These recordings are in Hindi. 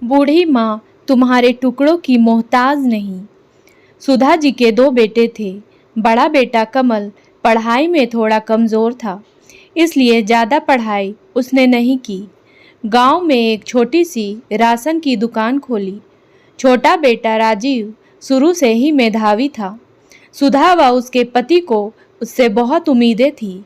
बूढ़ी माँ तुम्हारे टुकड़ों की मोहताज नहीं। सुधा जी के दो बेटे थे। बड़ा बेटा कमल पढ़ाई में थोड़ा कमज़ोर था, इसलिए ज़्यादा पढ़ाई उसने नहीं की। गांव में एक छोटी सी राशन की दुकान खोली। छोटा बेटा राजीव शुरू से ही मेधावी था। सुधा व उसके पति को उससे बहुत उम्मीदें थी,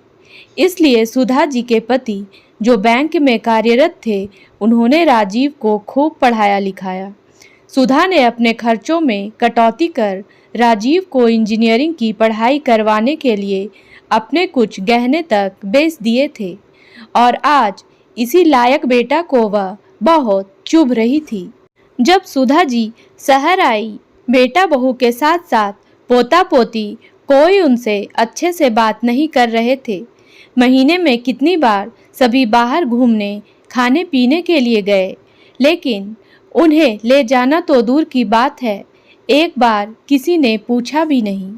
इसलिए सुधा जी के पति जो बैंक में कार्यरत थे, उन्होंने राजीव को खूब पढ़ाया लिखाया। सुधा ने अपने खर्चों में कटौती कर राजीव को इंजीनियरिंग की पढ़ाई करवाने के लिए अपने कुछ गहने तक बेच दिए थे और आज इसी लायक बेटा को वह बहुत चुभ रही थी। जब सुधा जी शहर आई, बेटा बहू के साथ साथ पोता पोती कोई उनसे अच्छे से बात नहीं कर रहे थे। महीने में कितनी बार सभी बाहर घूमने खाने पीने के लिए गए, लेकिन उन्हें ले जाना तो दूर की बात है, एक बार किसी ने पूछा भी नहीं।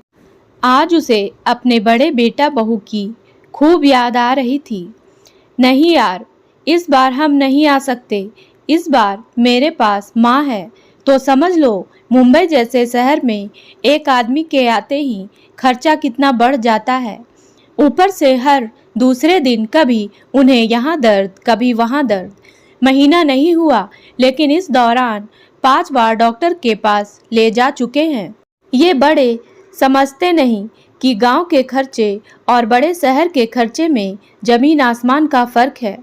आज उसे अपने बड़े बेटा बहू की खूब याद आ रही थी। नहीं यार, इस बार हम नहीं आ सकते। इस बार मेरे पास माँ है तो समझ लो, मुंबई जैसे शहर में एक आदमी के आते ही खर्चा कितना बढ़ जाता है। ऊपर से हर दूसरे दिन कभी उन्हें यहाँ दर्द कभी वहाँ दर्द। महीना नहीं हुआ, लेकिन इस दौरान 5 बार डॉक्टर के पास ले जा चुके हैं। ये बड़े समझते नहीं कि गांव के खर्चे और बड़े शहर के खर्चे में जमीन आसमान का फर्क है।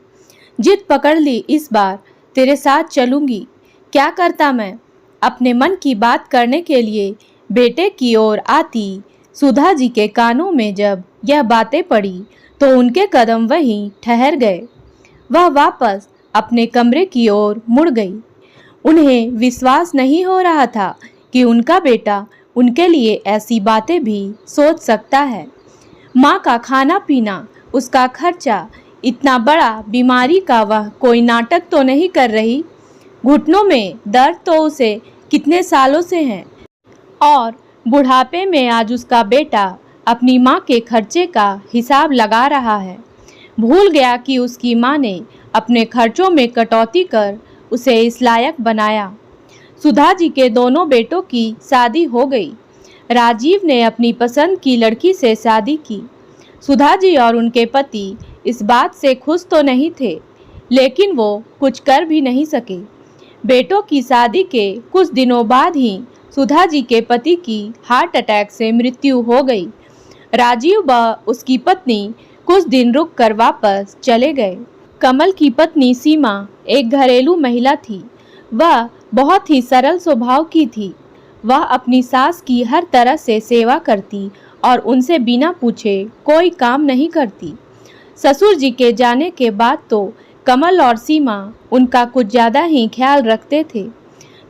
जिद पकड़ ली, इस बार तेरे साथ चलूंगी। क्या करता मैं? अपने मन की बात करने के लिए बेटे की ओर आती सुधा जी के कानों में जब यह बातें पड़ी तो उनके कदम वहीं ठहर गए। वह वापस अपने कमरे की ओर मुड़ गई। उन्हें विश्वास नहीं हो रहा था कि उनका बेटा उनके लिए ऐसी बातें भी सोच सकता है। माँ का खाना पीना, उसका खर्चा इतना बड़ा, बीमारी का वह कोई नाटक तो नहीं कर रही। घुटनों में दर्द तो उसे कितने सालों से है और बुढ़ापे में आज उसका बेटा अपनी माँ के खर्चे का हिसाब लगा रहा है। भूल गया कि उसकी माँ ने अपने खर्चों में कटौती कर उसे इस लायक बनाया। सुधा जी के दोनों बेटों की शादी हो गई। राजीव ने अपनी पसंद की लड़की से शादी की। सुधा जी और उनके पति इस बात से खुश तो नहीं थे, लेकिन वो कुछ कर भी नहीं सके। बेटों की शादी के कुछ दिनों बाद ही सुधा जी के पति की हार्ट अटैक से मृत्यु हो गई। राजीव व उसकी पत्नी कुछ दिन रुक कर वापस चले गए। कमल की पत्नी सीमा एक घरेलू महिला थी। वह बहुत ही सरल स्वभाव की थी। वह अपनी सास की हर तरह से सेवा करती और उनसे बिना पूछे कोई काम नहीं करती। ससुर जी के जाने के बाद तो कमल और सीमा उनका कुछ ज़्यादा ही ख्याल रखते थे,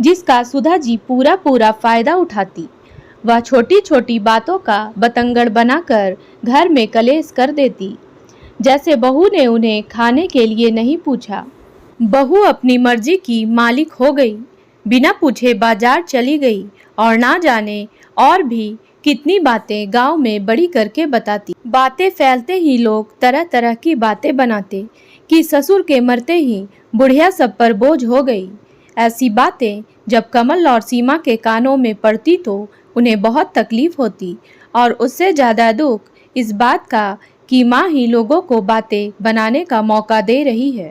जिसका सुधा जी पूरा पूरा फायदा उठाती। वह छोटी छोटी बातों का बतंगड़ बनाकर घर में कलेश कर देती, जैसे बहू ने उन्हें खाने के लिए नहीं पूछा। बहू अपनी मर्जी की मालिक हो गई, बिना पूछे बाजार चली गई और ना जाने और भी कितनी बातें गांव में बड़ी करके बताती। बातें फैलते ही लोग तरह तरह की बातें बनाते कि ससुर के मरते ही बुढ़िया सब पर बोझ हो गई। ऐसी बातें जब कमल और सीमा के कानों में पड़ती तो उन्हें बहुत तकलीफ होती और उससे ज़्यादा दुख इस बात का कि माँ ही लोगों को बातें बनाने का मौका दे रही है।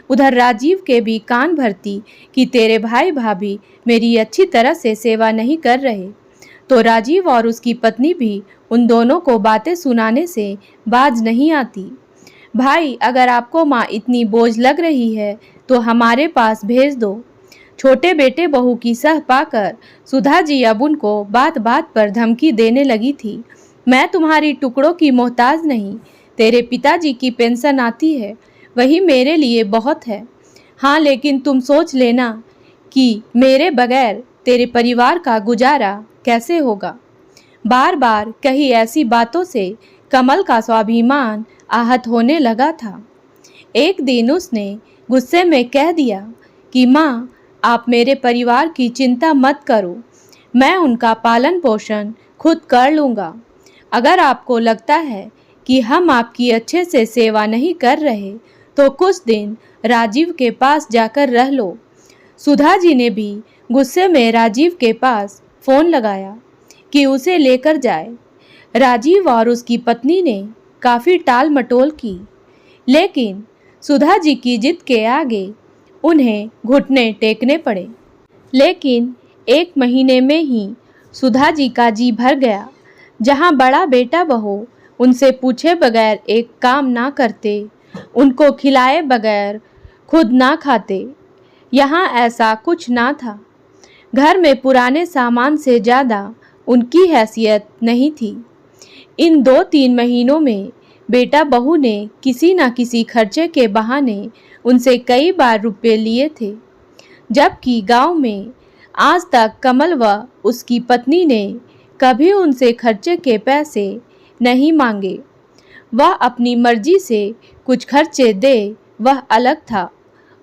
उधर राजीव के भी कान भरती कि तेरे भाई भाभी मेरी अच्छी तरह से सेवा नहीं कर रहे, तो राजीव और उसकी पत्नी भी उन दोनों को बातें सुनाने से बाज नहीं आती। भाई, अगर आपको माँ इतनी बोझ लग रही है तो हमारे पास भेज दो। छोटे बेटे बहू की सह पाकर सुधा जी अब उनको बात बात पर धमकी देने लगी थी। मैं तुम्हारी टुकड़ों की मोहताज नहीं, तेरे पिताजी की पेंशन आती है, वही मेरे लिए बहुत है। हाँ, लेकिन तुम सोच लेना कि मेरे बगैर तेरे परिवार का गुजारा कैसे होगा। बार बार कही ऐसी बातों से कमल का स्वाभिमान आहत होने लगा था। एक दिन उसने गुस्से में कह दिया कि माँ, आप मेरे परिवार की चिंता मत करो, मैं उनका पालन पोषण खुद कर लूँगा। अगर आपको लगता है कि हम आपकी अच्छे से सेवा नहीं कर रहे तो कुछ दिन राजीव के पास जाकर रह लो। सुधा जी ने भी गुस्से में राजीव के पास फोन लगाया कि उसे लेकर जाए। राजीव और उसकी पत्नी ने काफी टाल मटोल की, लेकिन सुधा जी की जिद के आगे उन्हें घुटने टेकने पड़े। लेकिन 1 महीने में ही सुधा जी का जी भर गया। जहां बड़ा बेटा बहू उनसे पूछे बगैर एक काम ना करते, उनको खिलाए बगैर खुद ना खाते, यहाँ ऐसा कुछ ना था। घर में पुराने सामान से ज़्यादा उनकी हैसियत नहीं थी। इन 2-3 महीनों में बेटा बहू ने किसी न किसी खर्चे के बहाने उनसे कई बार रुपए लिए थे, जबकि गांव में आज तक कमल व उसकी पत्नी ने कभी उनसे खर्चे के पैसे नहीं मांगे। वह अपनी मर्जी से कुछ खर्चे दे वह अलग था,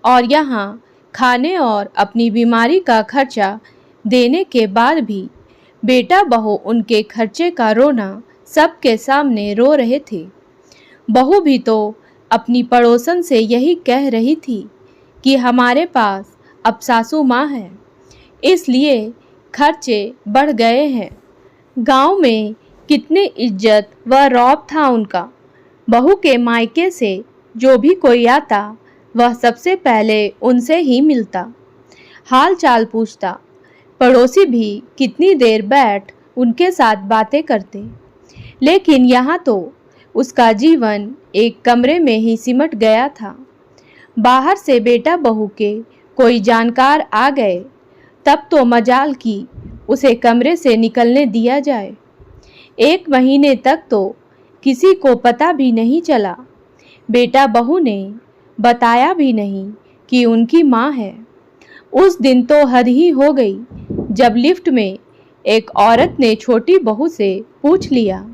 और यहाँ खाने और अपनी बीमारी का खर्चा देने के बाद भी बेटा बहू उनके खर्चे का रोना सबके सामने रो रहे थे। बहू भी तो अपनी पड़ोसन से यही कह रही थी कि हमारे पास अब सासू माँ है, इसलिए खर्चे बढ़ गए हैं। गांव में कितनी इज्जत व रौब था उनका। बहू के मायके से जो भी कोई आता वह सबसे पहले उनसे ही मिलता, हाल चाल पूछता। पड़ोसी भी कितनी देर बैठ उनके साथ बातें करते। लेकिन यहाँ तो उसका जीवन एक कमरे में ही सिमट गया था। बाहर से बेटा बहू के कोई जानकार आ गए तब तो मजाल की उसे कमरे से निकलने दिया जाए। 1 महीने तक तो किसी को पता भी नहीं चला। बेटा बहू ने बताया भी नहीं कि उनकी माँ है। उस दिन तो हद ही हो गई जब लिफ्ट में एक औरत ने छोटी बहू से पूछ लिया,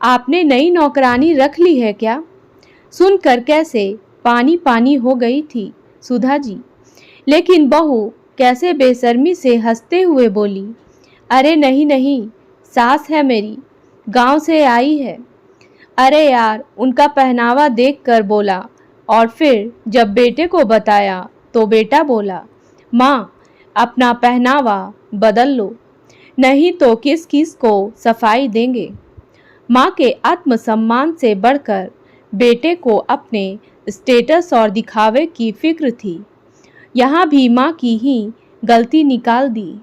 आपने नई नौकरानी रख ली है क्या? सुनकर कैसे पानी पानी हो गई थी सुधा जी। लेकिन बहू कैसे बेशर्मी से हंसते हुए बोली, अरे नहीं नहीं, सास है मेरी, गांव से आई है। अरे यार, उनका पहनावा देखकर बोला, और फिर जब बेटे को बताया तो बेटा बोला, माँ अपना पहनावा बदल लो, नहीं तो किस किस को सफाई देंगे। माँ के आत्मसम्मान से बढ़कर बेटे को अपने स्टेटस और दिखावे की फिक्र थी। यहाँ भी माँ की ही गलती निकाल दी।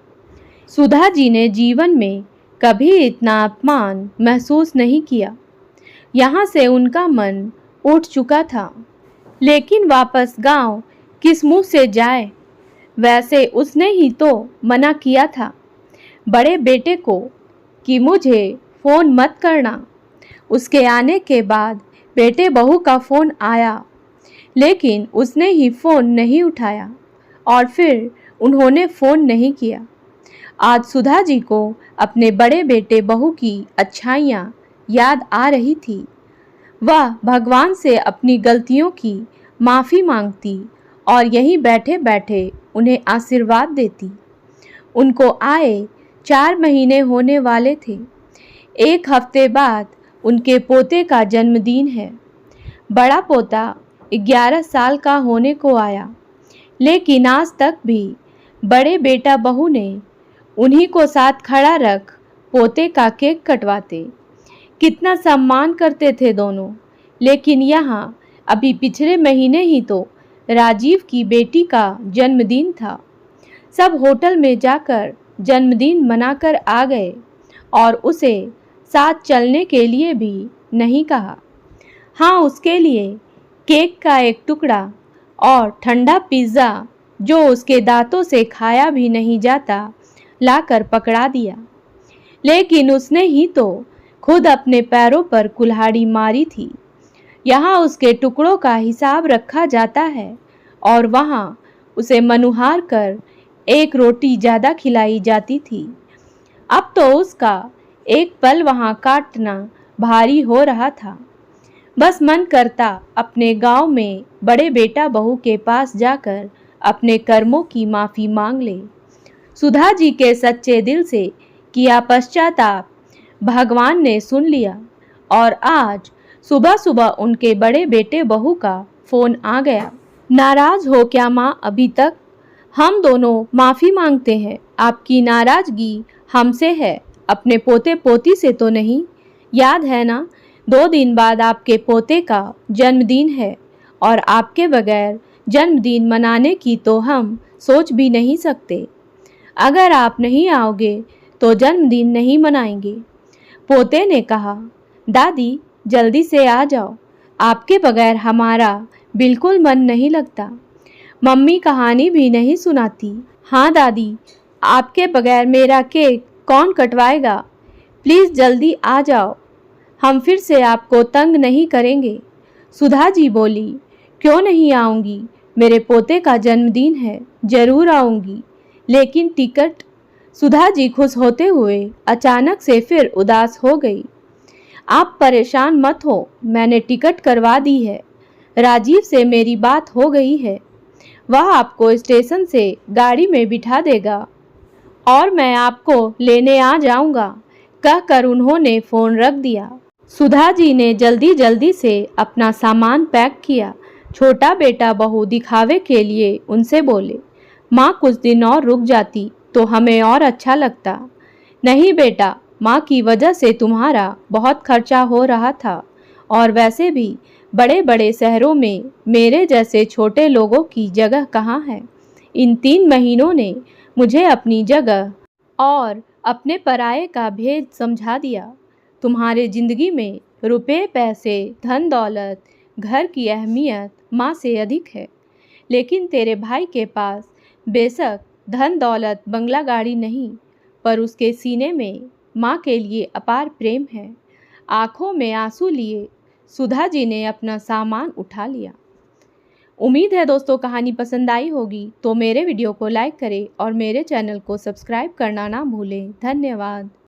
सुधा जी ने जीवन में कभी इतना अपमान महसूस नहीं किया। यहाँ से उनका मन उठ चुका था, लेकिन वापस गांव किस मुंह से जाए? वैसे उसने ही तो मना किया था बड़े बेटे को कि मुझे फ़ोन मत करना। उसके आने के बाद बेटे बहू का फ़ोन आया, लेकिन उसने ही फ़ोन नहीं उठाया और फिर उन्होंने फ़ोन नहीं किया। आज सुधा जी को अपने बड़े बेटे बहू की अच्छाइयाँ याद आ रही थी। वह भगवान से अपनी गलतियों की माफ़ी मांगती और यहीं बैठे बैठे उन्हें आशीर्वाद देती। उनको आए 4 महीने होने वाले थे। 1 हफ्ते बाद उनके पोते का जन्मदिन है। बड़ा पोता 11 साल का होने को आया, लेकिन आज तक भी बड़े बेटा बहू ने उन्हीं को साथ खड़ा रख पोते का केक कटवाते। कितना सम्मान करते थे दोनों। लेकिन यहाँ अभी पिछले महीने ही तो राजीव की बेटी का जन्मदिन था। सब होटल में जाकर जन्मदिन मनाकर आ गए और उसे साथ चलने के लिए भी नहीं कहा। हाँ, उसके लिए केक का एक टुकड़ा और ठंडा पिज़्ज़ा जो उसके दांतों से खाया भी नहीं जाता लाकर पकड़ा दिया। लेकिन उसने ही तो खुद अपने पैरों पर कुल्हाड़ी मारी थी। यहाँ उसके टुकड़ों का हिसाब रखा जाता है और वहाँ उसे मनुहार कर 1 रोटी ज़्यादा खिलाई जाती थी। अब तो उसका एक पल वहाँ काटना भारी हो रहा था। बस मन करता अपने गांव में बड़े बेटा बहू के पास जाकर अपने कर्मों की माफ़ी मांग ले। सुधा जी के सच्चे दिल से किया पश्चाताप भगवान ने सुन लिया और आज सुबह सुबह उनके बड़े बेटे बहू का फ़ोन आ गया। नाराज़ हो क्या माँ अभी तक? हम दोनों माफ़ी मांगते हैं। आपकी नाराज़गी हमसे है, अपने पोते पोती से तो नहीं। याद है ना, 2 दिन बाद आपके पोते का जन्मदिन है और आपके बगैर जन्मदिन मनाने की तो हम सोच भी नहीं सकते। अगर आप नहीं आओगे तो जन्मदिन नहीं मनाएंगे। पोते ने कहा, दादी जल्दी से आ जाओ, आपके बगैर हमारा बिल्कुल मन नहीं लगता। मम्मी कहानी भी नहीं सुनाती। हाँ दादी, आपके बगैर मेरा केक कौन कटवाएगा? प्लीज़ जल्दी आ जाओ, हम फिर से आपको तंग नहीं करेंगे। सुधा जी बोली, क्यों नहीं आऊँगी, मेरे पोते का जन्मदिन है, ज़रूर आऊँगी, लेकिन टिकट। सुधा जी खुश होते हुए अचानक से फिर उदास हो गई। आप परेशान मत हो, मैंने टिकट करवा दी है। राजीव से मेरी बात हो गई है, वह आपको स्टेशन से गाड़ी में बिठा देगा और मैं आपको लेने आ जाऊंगा, कहकर उन्होंने फ़ोन रख दिया। सुधा जी ने जल्दी जल्दी से अपना सामान पैक किया। छोटा बेटा बहू दिखावे के लिए उनसे बोले, माँ कुछ दिन और रुक जाती तो हमें और अच्छा लगता। नहीं बेटा, माँ की वजह से तुम्हारा बहुत खर्चा हो रहा था और वैसे भी बड़े बड़े शहरों में मेरे जैसे छोटे लोगों की जगह कहाँ है। इन 3 महीनों ने मुझे अपनी जगह और अपने पराये का भेद समझा दिया। तुम्हारे ज़िंदगी में रुपए पैसे धन दौलत घर की अहमियत माँ से अधिक है, लेकिन तेरे भाई के पास बेशक धन दौलत बंगला गाड़ी नहीं, पर उसके सीने में माँ के लिए अपार प्रेम है। आंखों में आंसू लिए सुधा जी ने अपना सामान उठा लिया। उम्मीद है दोस्तों कहानी पसंद आई होगी, तो मेरे वीडियो को लाइक करें और मेरे चैनल को सब्सक्राइब करना ना भूलें। धन्यवाद।